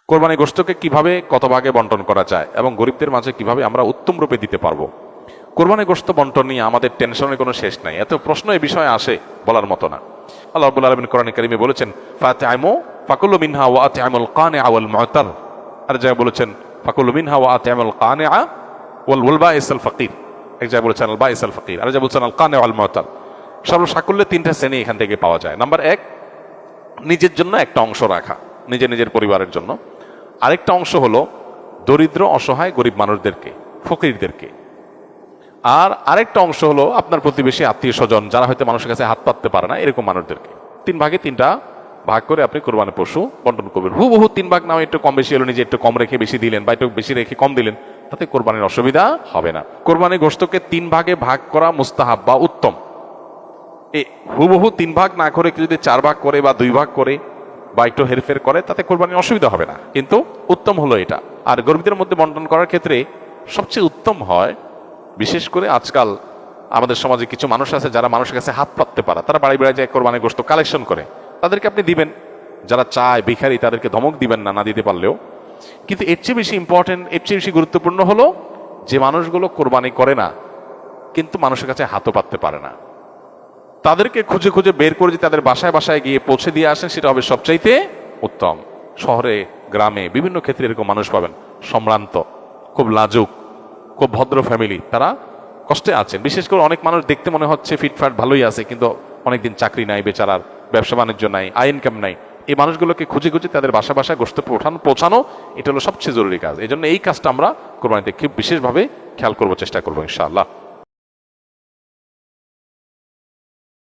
কোরবানি গোশতকে কিভাবে কত ভাগে বন্টন করা যায় এবং গরিবদের মাঝে কিভাবে আমরা উত্তম রূপে দিতে পারবো। কোরবানি গোশত বন্টন নিয়ে আমাদের টেনশনের কোনো শেষ নাই, এত প্রশ্ন এই বিষয়ে আসে বলার মতো না। আল্লাহ রাব্বুল আলামিন কোরআন কারীমে বলেছেন ফাতিমু ফাকুলু মিনহা ওয়া আতিমুল কানিআ ওয়াল মু'তার, আর জায়গায় বলেছেন ফাকুলু মিনহা ওয়া আতিমুল কানিআ ওয়াল বাইসাল ফাকির, এক জায়গায় বলেছেন আল বাইসাল ফাকির, আর জায়গায় বলেছেন আল কানিআ ওয়াল মু'তার। সর্বসাকুল্যে তিনটা শ্রেণী এখান থেকে পাওয়া যায়। নাম্বার এক, নিজের জন্য একটা অংশ রাখা, নিজের পরিবারের জন্য। আরেকটা অংশ হলো দরিদ্র অসহায় গরিব মানুষদেরকে, ফকিরদেরকে। আর আরেকটা অংশ হলো আপনার প্রতিবেশী আত্মীয় স্বজন যারা হয়তো মানুষের কাছে হাত পাততে পারে না, এরকম মানুষদেরকে। তিন ভাগে তিনটা ভাগ করে আপনি কোরবানি পশু বন্টন করবেন। হুবহু তিন ভাগ নাও, একটু কম বেশি হলো, নিজে একটু কম রেখে বেশি দিলেন বা একটু বেশি রেখে কম দিলেন, তাতে কোরবানির অসুবিধা হবে না। কোরবানি গোশতকে তিন ভাগে ভাগ করা মুস্তাহাব বা উত্তম। হুবহু তিন ভাগ না করে যদি চার ভাগ করে বা দুই ভাগ করে বা একটু হেরফের করে, তাতে কোরবানির অসুবিধা হবে না, কিন্তু উত্তম হলো এটা। আর গরিবদের মধ্যে বন্টন করার ক্ষেত্রে সবচেয়ে উত্তম হয়, বিশেষ করে আজকাল আমাদের সমাজে কিছু মানুষ আছে যারা মানুষের কাছে হাত পাততে পারে, তারা বাড়ি বাড়ি যায় কোরবানি গোশত কালেকশন করে, তাদেরকে আপনি দিবেন। যারা চায় ভিখারি তাদেরকে ধমক দিবেন না, না দিতে পারলেও। কিন্তু এর চেয়ে বেশি ইম্পর্টেন্ট, এর চেয়ে বেশি গুরুত্বপূর্ণ হলো যে মানুষগুলো কোরবানি করে না কিন্তু মানুষের কাছে হাতও পাততে পারে না, তাদেরকে খুঁজে খুঁজে বের করে যে তাদের বাসায় বাসায় গিয়ে পৌঁছে দিয়ে আসেন, সেটা হবে সবচাইতে উত্তম। শহরে গ্রামে বিভিন্ন ক্ষেত্রে এরকম মানুষ পাবেন, সম্ভ্রান্ত, খুব লাজুক, খুব ভদ্র ফ্যামিলি, তারা কষ্টে আছেন। বিশেষ করে অনেক মানুষ দেখতে মনে হচ্ছে ফিটফাট ভালোই আছে, কিন্তু অনেকদিন চাকরি নাই, বেচারার ব্যবসা বাণিজ্য নাই, আয় ইনকাম নাই। এই মানুষগুলোকে খুঁজে খুঁজে তাদের বাসা বাসায় গোশত পৌঁছানো, এটা হলো সবচেয়ে জরুরি কাজ। এই জন্য এই কাজটা আমরা কোরবানিতে খুব বিশেষভাবে খেয়াল করবো, চেষ্টা করবো ইনশাআল্লাহ।